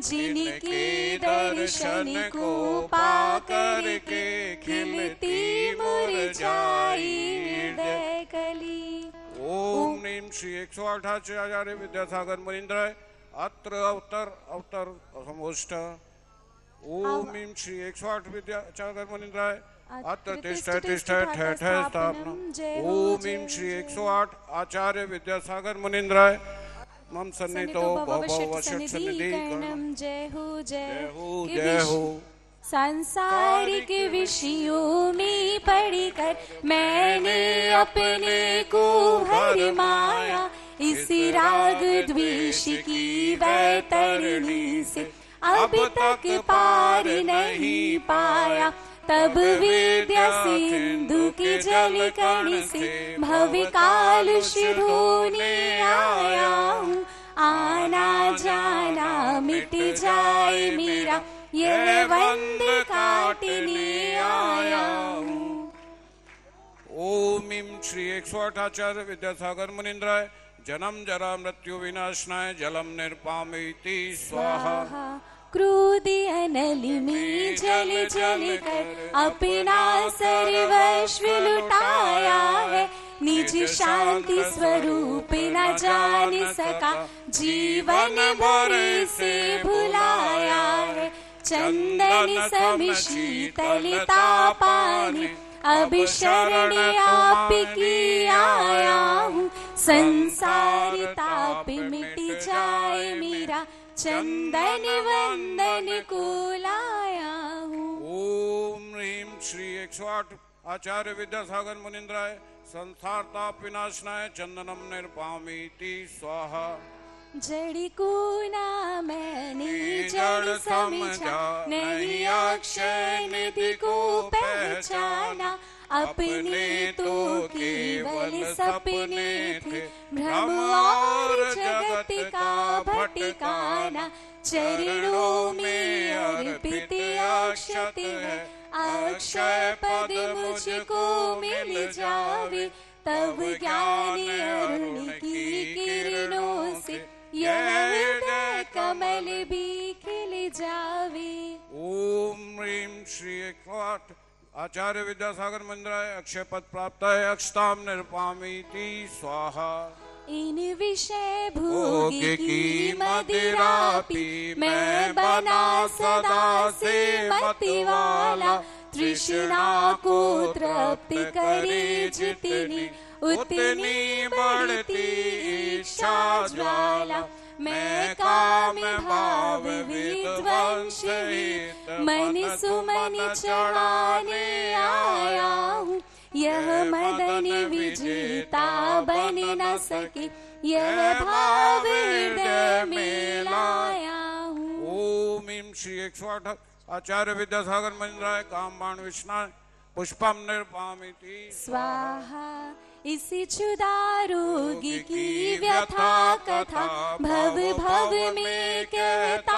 जिनके दर्शन को पाकर के खिलती मुरझाई हृदय कली। ओम नीम श्री 108 आचार्य विद्यासागर मुनींद्राय अत्र अवतर समुष्ट। ओम नीम श्री 108 विद्यासागर मुनींद्राय अत्र तिष्ठ स्थापनम। ओम नीम श्री 108 आचार्य विद्यासागर मुनींद्राय मम सन्निधो भव सन्निधि कर्णम। जय हो जय हो। सांसारिक विषयों में पढ़कर मैंने अपने को भर माया, इसी राग द्वेष की वैतरणी से अब तक पार नहीं पाया। तब विद्या सिंधु के जल कण से भवकाल धोने आया हूँ। आना जाना मिट जाए मेरा यह बंध काटने आया हूँ। ओम ईम श्री 108 आचार्य विद्यासागर मुनींद्राय जन्म जरा मृत्यु विनाशनाय जलम निर्पामयति स्वाहा। क्रोधी अनल में जल जल कर अपना सर्वस्व लुटाया है, निज शांति स्वरूप न जान सका जीवन भर से भुलाया है। चंदन सम शीतलता पाने अब शरण आप की आया हूँ। संसार ताप मिट जाए मेरा चंदन वंदन को लाया हूँ। ओम ह्रीम श्री 108 आचार्य विद्यासागर मुनींद्राय संसार ताप विनाशनाय चंदनम निर्पामीति स्वाहा। जड़ को ना मैंने जड़ समझा, नहीं अक्षय निधि को पहचाना। अपने तो केवल सपने थे भ्रम और जगत का भटकाना। चरणों में अर्पित अक्षत है, अक्षय पद मुझको मिल जावे। तब ज्ञान अरुण की किरणों से यह हृदय कमल भी खिल जावे। ओम ह्रीम श्री 108 आचार्य विद्यासागर मुनींद्राय अक्षय पद प्राप्त है अक्षताम निर्पामीति स्वाहा। इन विषय भोग की मदिरा पी मैं बना सदा से मतवाला। तृष्णा को तृप्त करे जितनी उतनी बढ़ती इच्छा ज्वाला। मैं काम भाव विध्वंसित मन सुमन चढ़ाने आया हूँ। यह मदन विजेता बन न सके, यह भाव हृदय में लाया हूँ। ओम ईम श्री 108 आचार्य विद्यासागर मुनींद्राय काम बाण विष्णाय पुष्पम निर्पामीति स्वाहा। इसी क्षुधा रोगी की व्यथा कथा भव भव में कहता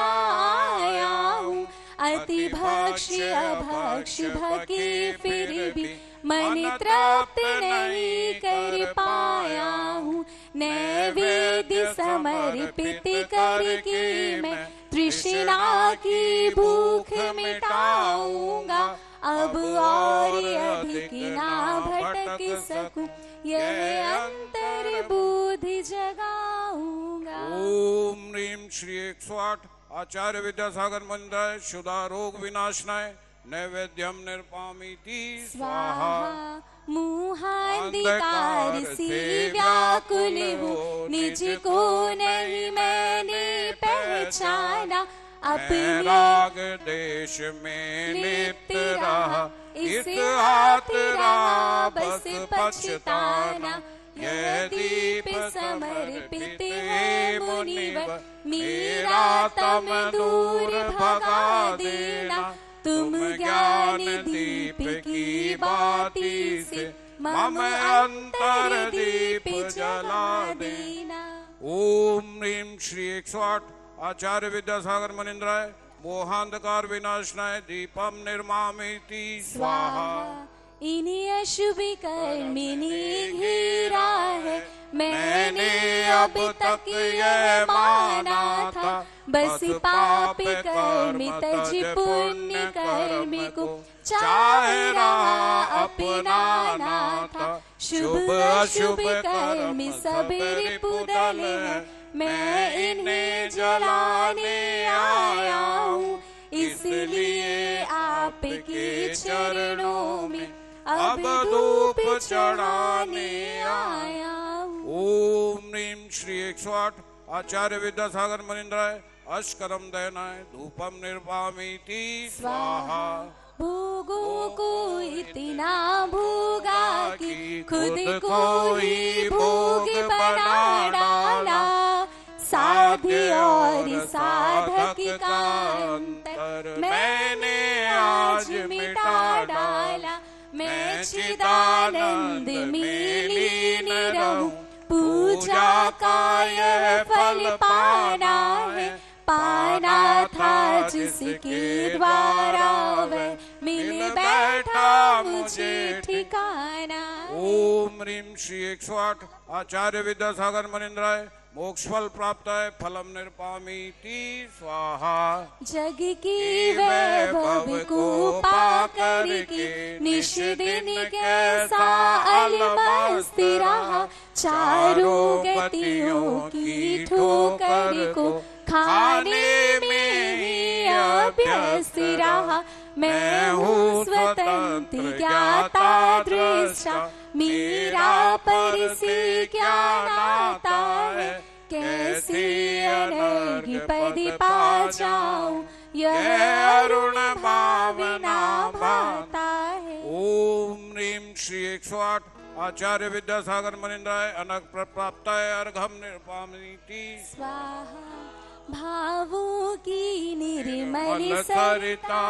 आया हूँ। अति भक्ष अभक्ष भके फिर भी मन तृप्त नहीं कर पाया हूँ। नैवेद्य समर्पित करके मैं तृष्णा की भूख मिटाऊंगा। अब और अधिक ना भटक सकूं, यह अंतर बुद्धि जगाऊंगा। ओम ह्रीम श्री 108 आचार्य विद्यासागर मुनींद्राय शुदा रोग विनाशनाय नैवेद्यम निर्पामीति स्वाहा। मुहांधिकार से व्याकुल हो निज को नहीं मैंने पहचाना। अपने राग देश में लिप्त रहा इस हाथ रहा बस पछताना। यह दीप समर्पित है मुनिवर मेरा तम दूर भगा देना। तुम ज्ञान दीप की बाती से मम अंतर दीप जला देना। ओम ह्रीम श्री 108 आचार्य विद्यासागर मुनींद्राय मोहांधकार विनाशनाय दीपम निर्मामीति स्वाहा। इन्हीं अशुभ कर्मिनी घेरा है मैंने अब तक यह माना था। बस पाप कर्म तज पुण्य कर्म को चाहे रहा अपनाना था। शुभ अशुभ कर्म सब रिपुदल है, मैं इन्हें जलाने आया हूँ, इसलिए आपके चरणों में अब धूप चढ़ाने आया हूँ। ओम ह्रीं श्री 108 आचार्य विद्यासागर मुनीन्द्राय अष्करम दयनाय धूपम निर्वामीति स्वाहा। भोगों को इतना भोगा कि खुद को ही भोग बना डाला, साध्य और साधक का अंतर मैंने आज मिटा डाला। मैं चिदानंद में लीन रहूं, पूजा का यह फल पाना है, पाना था जिसके द्वारा वह मिल बैठा मुझे ठिकाना। ओम ह्रीं श्री 108 आचार्य विद्यासागर मुनीन्द्राय मोक्ष फल प्राप्त है फलम निर्पामीति स्वाहा। जग की वैभव को पा करके निश दिन कैसा अलमस्त रहा, चारों गतियों की ठोकर को खाने में ही अभ्यस्त रहा। मैं हूँ स्वतंत्र ज्ञाता दृष्टा, मेरा पर से क्या नाता है, कैसे अनर्घ्य पद पा जाऊं, यह अरुण भावना भाता है। ओम ह्रीं श्री 108 आचार्य विद्यासागर मुनीन्द्राय अनग प्राप्त है अर्घम निर्वामीति स्वाहा। भावों की निर्मल सरिता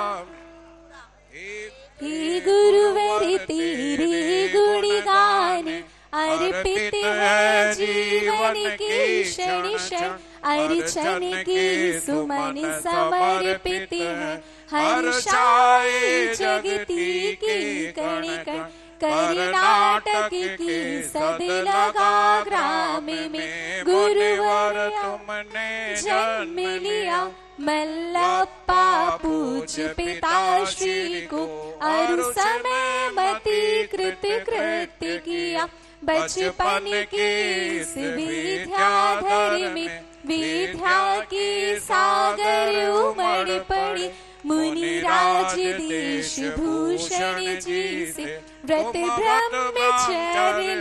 हे गुरुवर तेरे गुण गाने, अर्पित है जीवन के क्षण क्षण, अर्चन के सुमन समर्पित है, हर्षाए जगती की कण कण, कर्नाटक की सद लगा ग्राम में गुरुवर तुमने जन्म लिया। मल्लप्पा पूज पिताश्री को और समय मति कृत कृत्य किया। बचपन के इस विद्याधर में विद्या की सागर उमड़ पड़ी, मुनिराज देश भूषण जी से व्रत ब्रह्मचर्य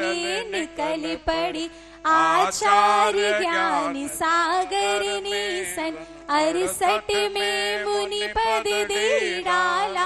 निकल पड़ी। आचार्य ज्ञान सागर निसन 68 में मुनि पद दे डाला।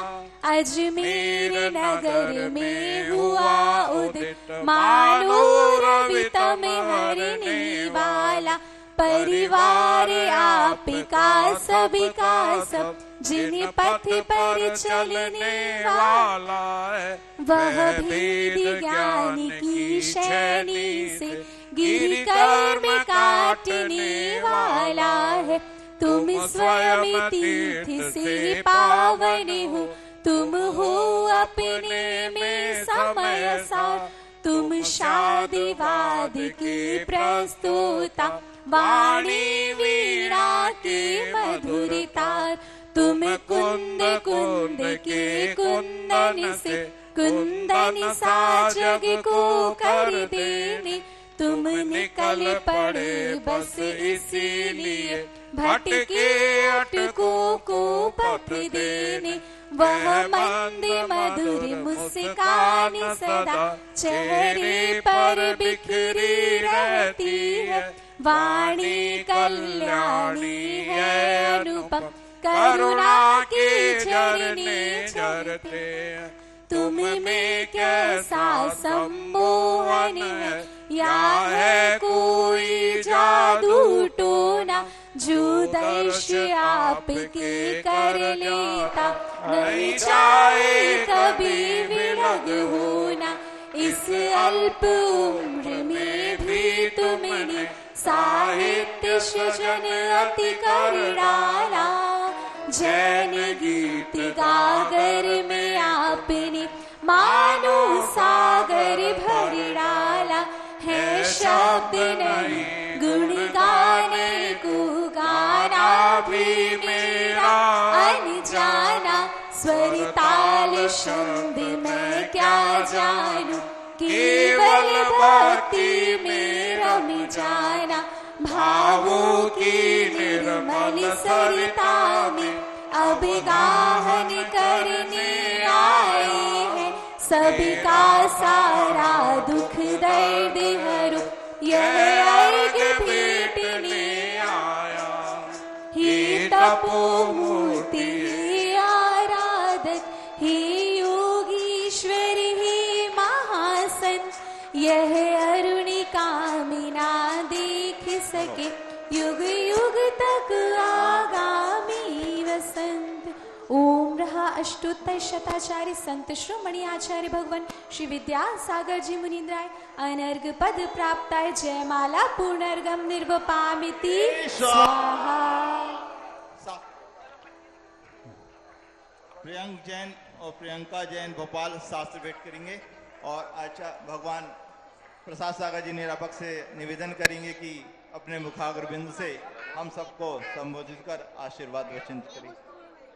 अजमेर नगर में हुआ उदित मानो रवितम हरने वाला। परिवार आपका सभी का सब, जिन पथ पर चलने वाला है, वह भेद ज्ञान की शैली से गिर कर में काटने वाला है। तुम स्वयं तीर्थ से पावन हो, तुम हो अपने में समय सार। तुम शादीवाद के प्रस्तुता, वाणी वीणा के मधुरिता। तुम कुंद कुंद के कुंदन से कुंदन सा जग को कर देने। तुम निकल पड़े बस इसीलिए भटके अटकों को पथ देने। वह मंद मधुर मुस्कान सदा चेहरे पर बिखरी रहती है। वाणी कल्याणी है अनुपम, करुणा के झरने झरते। तुम में कैसा सम्मोहन है, या है कोई जादू टोना, जो दर्श आपके कर लेता, नहीं चाहे कभी विरग होना। इस अल्प उम्र में भी तुमने साहित्य सृजन अति कर डाला। जैन गीत गागर में आपने मानो सागर भर डाला। है शब्द नहीं गुण गाने को गाना, भी मेरा अनजाना, स्वर ताल छंद मैं क्या जानूं, केवल भक्ति में रम जाना। भावों की निर्मल सरिता में अब गाहन करने आए हैं, सभी का सारा दुख दर्द हरो यह अर्घ भेटने आया। हे तपोमूर्ति हे आराधक, हे योगीश्वर हे महासन, यह अरुणि कामिना देख सके युग युग तक आगामी वसंत। ओम रहा अष्टोत्तर शताचार्य संत श्रोमणी आचार्य भगवान श्री विद्यासागर जी मुनीन्द्राय अनर्घ पद प्राप्ताय जयमाला पूर्णर्गम निर्वपामिति स्वाहा। प्रियंक जैन और प्रियंका जैन भोपाल शास्त्र भेंट करेंगे और आचार्य भगवान प्रसाद सागर जी निरापक से निवेदन करेंगे कि अपने मुखाग्र बिंदु से हम सबको संबोधित कर आशीर्वाद वचन करें।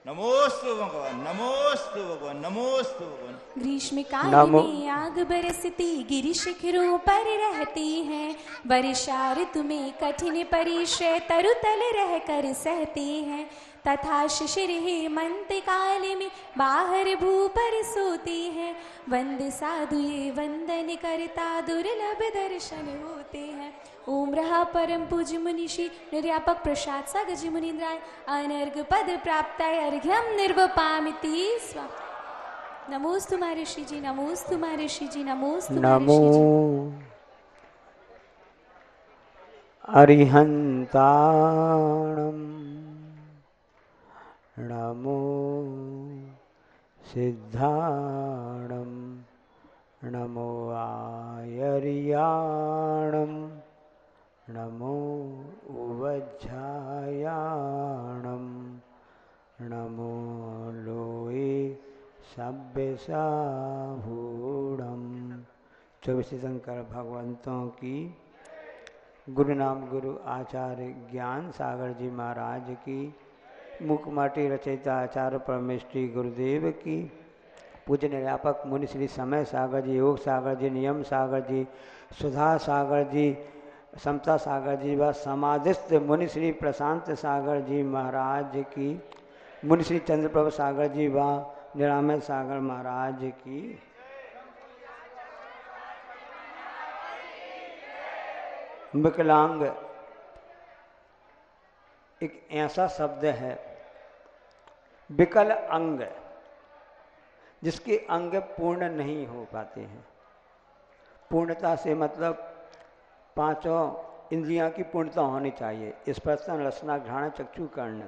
नमोस्तु भगवान, नमोस्तु भगवान, नमोस्तु भगवान। ग्रीष्म काल में आग बरसती गिरि शिखरों पर रहती है, वर्षा ऋतु में कठिन परिश्रय तरुतल रह कर सहती है, तथा शिशिर हेमंत काल में बाहर भू पर सोती है। वंद साधु ये वंदन करता दुर्लभ दर्शन होते हैं। ओम रहा परम पूज्य मुनिषि निर्यापक प्रसाद सागर जी मुनीन्द्राय अनर्घ पद प्राप्ताय अर्घ्यम निर्वपामिति स्वाहा। नमोस्तु महर्षि जी, नमोस्तु महर्षि जी, नमोस्तु नमो अरिहंताणम्, नमो सिद्धाणम्, नमो आयर्याणम्, नमो उवज्झायाणम्, नमो लोये सभ्यसाहूणम्। 24 शंकर भगवंतों की, गुरु नाम गुरु आचार्य ज्ञान सागर जी महाराज की, मुखमाटी रचयिता आचार्य परमेश्वरी गुरुदेव की, पूज्य निर्यापक मुनि श्री समय सागर जी, योग सागर जी, नियम सागर जी, सुधा सागर जी, समता सागर जी व समाधिस्थ मुनि श्री प्रशांत सागर जी महाराज की, मुनि श्री चंद्रप्रभ सागर जी व निरामय सागर महाराज की। विकलांग एक ऐसा शब्द है, विकल अंग, जिसके अंग पूर्ण नहीं हो पाते हैं। पूर्णता से मतलब पांचों इंद्रियां की पूर्णता होनी चाहिए, स्पर्शन रसना घ्राण चक्षु कर्ण।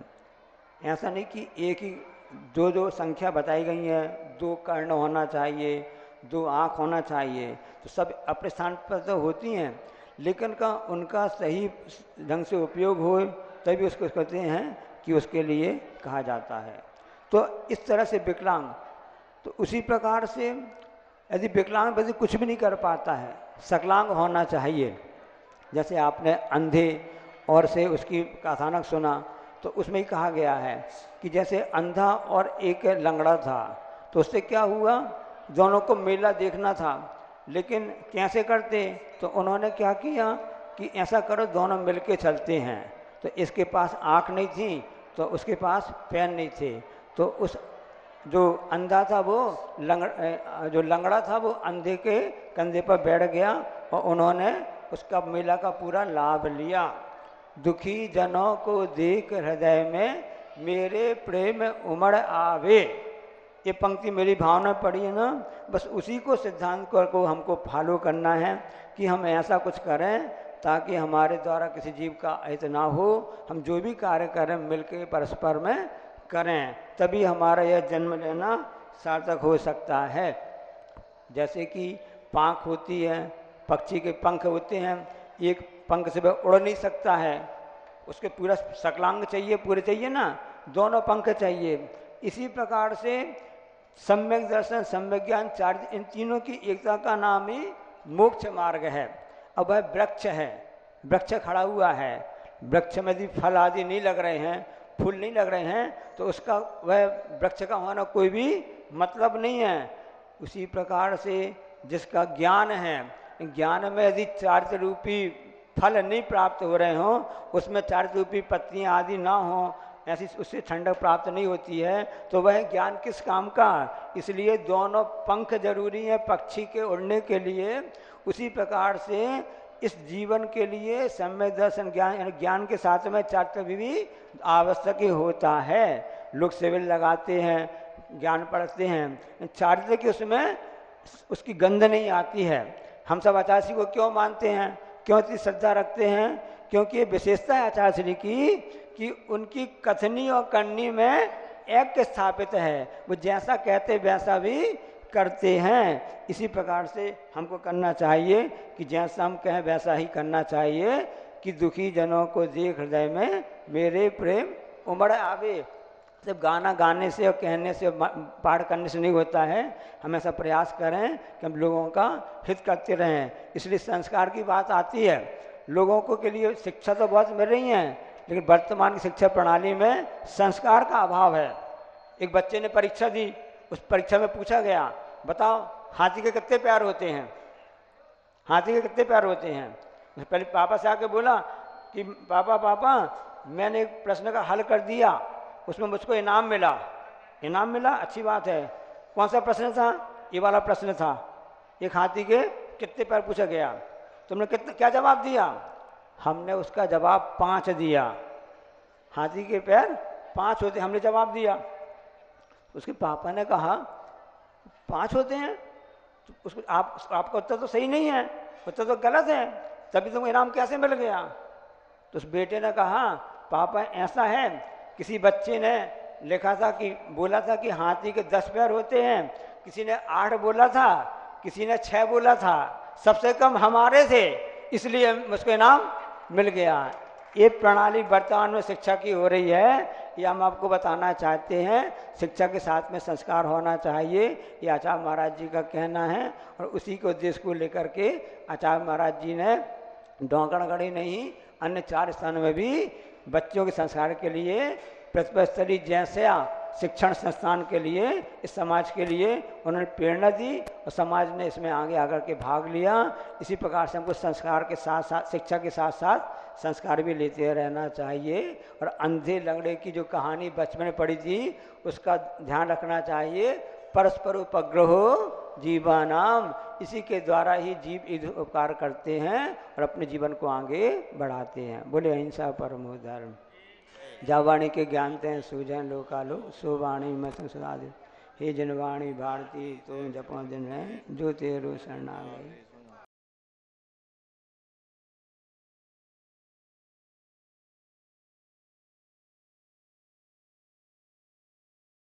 ऐसा नहीं कि एक ही दो संख्या बताई गई है, 2 कर्ण होना चाहिए, 2 आँख होना चाहिए, तो सब अपने स्थान पर तो होती हैं, लेकिन का उनका सही ढंग से उपयोग हो तभी उसको कहते हैं कि उसके लिए कहा जाता है। तो इस तरह से विकलांग, तो उसी प्रकार से यदि विकलांग व्यक्ति कुछ भी नहीं कर पाता है, सकलांग होना चाहिए। जैसे आपने अंधे और से उसकी कथानक सुना, तो उसमें ही कहा गया है कि जैसे अंधा और एक लंगड़ा था, तो उससे क्या हुआ, दोनों को मेला देखना था, लेकिन कैसे करते, तो उन्होंने क्या किया कि ऐसा करो दोनों मिलके चलते हैं। तो इसके पास आँख नहीं थी, तो उसके पास पैर नहीं थे, तो उस जो अंधा था वो जो लंगड़ा था वो अंधे के कंधे पर बैठ गया और उन्होंने उसका मेला का पूरा लाभ लिया। दुखी जनों को देख हृदय में मेरे प्रेम उमड़ आवे, ये पंक्ति मेरी भावना पड़ी है ना, बस उसी को सिद्धांत को हमको फॉलो करना है कि हम ऐसा कुछ करें ताकि हमारे द्वारा किसी जीव का अहित ना हो। हम जो भी कार्य करें मिलकर परस्पर में करें, तभी हमारा यह जन्म लेना सार्थक हो सकता है। जैसे कि पाँख होती है, पक्षी के पंख होते हैं, एक पंख से वह उड़ नहीं सकता है, उसके पूरा सकलांग चाहिए, पूरे चाहिए ना, दोनों पंख चाहिए। इसी प्रकार से सम्यक दर्शन, सम्यक ज्ञान, चार, इन तीनों की एकता का नाम ही मोक्ष मार्ग है। अब वह वृक्ष है, वृक्ष खड़ा हुआ है, वृक्ष में यदि फल आदि नहीं लग रहे हैं, फूल नहीं लग रहे हैं, तो उसका वह वृक्ष का होना कोई भी मतलब नहीं है। उसी प्रकार से जिसका ज्ञान है, ज्ञान में यदि चारित्र रूपी फल नहीं प्राप्त हो रहे हों, उसमें चारित्र रूपी पत्तियाँ आदि ना हों, ऐसी उससे ठंडक प्राप्त नहीं होती है, तो वह ज्ञान किस काम का। इसलिए दोनों पंख जरूरी हैं पक्षी के उड़ने के लिए। उसी प्रकार से इस जीवन के लिए सम्यक दर्शन ज्ञान के साथ में चारित्र भी आवश्यक ही होता है। लोग शिविर लगाते हैं, ज्ञान पढ़ते हैं, चारित्र की उसमें उसकी गंध नहीं आती है। हम सब आचार्य श्री को क्यों मानते हैं, क्यों इतनी श्रद्धा रखते हैं? क्योंकि ये विशेषता है आचार्य श्री की कि उनकी कथनी और करनी में ऐक्य स्थापित है। वो जैसा कहते वैसा भी करते हैं। इसी प्रकार से हमको करना चाहिए कि जैसा हम कहें वैसा ही करना चाहिए कि दुखी जनों को देख हृदय में मेरे प्रेम उमड़ आवे। सिर्फ गाना गाने से और कहने से पाठ करने से नहीं होता है, हम ऐसा प्रयास करें कि हम लोगों का हित करते रहें। इसलिए संस्कार की बात आती है। लोगों को के लिए शिक्षा तो बहुत मिल रही है, लेकिन वर्तमान की शिक्षा प्रणाली में संस्कार का अभाव है। एक बच्चे ने परीक्षा दी, उस परीक्षा में पूछा गया, बताओ हाथी के कितने पैर होते हैं? हाथी के कितने पैर होते हैं? पहले पापा से आके बोला कि पापा मैंने एक प्रश्न का हल कर दिया, उसमें मुझको इनाम मिला। इनाम मिला, अच्छी बात है। कौन सा प्रश्न था? ये वाला प्रश्न था। एक हाथी के कितने पैर पूछा गया, तुमने क्या जवाब दिया? हमने उसका जवाब 5 दिया। हाथी के पैर 5 होते, हमने जवाब दिया। उसके पापा ने कहा 5 होते हैं तो उसको आपका उत्तर तो सही नहीं है, उत्तर तो गलत है, तभी तुमको इनाम कैसे मिल गया? तो उस बेटे ने कहा पापा ऐसा है, किसी बच्चे ने लिखा था कि बोला था कि हाथी के 10 पैर होते हैं, किसी ने 8 बोला था, किसी ने 6 बोला था, सबसे कम हमारे थे, इसलिए मुझको इनाम मिल गया। ये प्रणाली वर्तमान में शिक्षा की हो रही है, ये हम आपको बताना चाहते हैं। शिक्षा के साथ में संस्कार होना चाहिए, ये आचार्य महाराज जी का कहना है। और उसी के उद्देश्य को लेकर के आचार्य महाराज जी ने डोंगरगढ़ी नहीं, अन्य 4 स्थानों में भी बच्चों के संस्कार के लिए प्रतिभा स्थली जैसे शिक्षण संस्थान के लिए, इस समाज के लिए उन्होंने प्रेरणा दी और समाज ने इसमें आगे आकर के भाग लिया। इसी प्रकार से हमको संस्कार के साथ साथ, शिक्षा के साथ साथ संस्कार भी लेते रहना चाहिए। और अंधे लंगड़े की जो कहानी बचपन में पढ़ी थी, उसका ध्यान रखना चाहिए। परस्पर उपग्रहो जीवानाम, इसी के द्वारा ही जीव इध उपकार करते हैं और अपने जीवन को आगे बढ़ाते हैं। बोले अहिंसा परमो धर्म। जावाणी के ज्ञानते हैं सूजन लोकालो, सोवाणी में सुधा दे। हे जनवाणी भारती तो जपो दिन है जो तेरो शरणागति।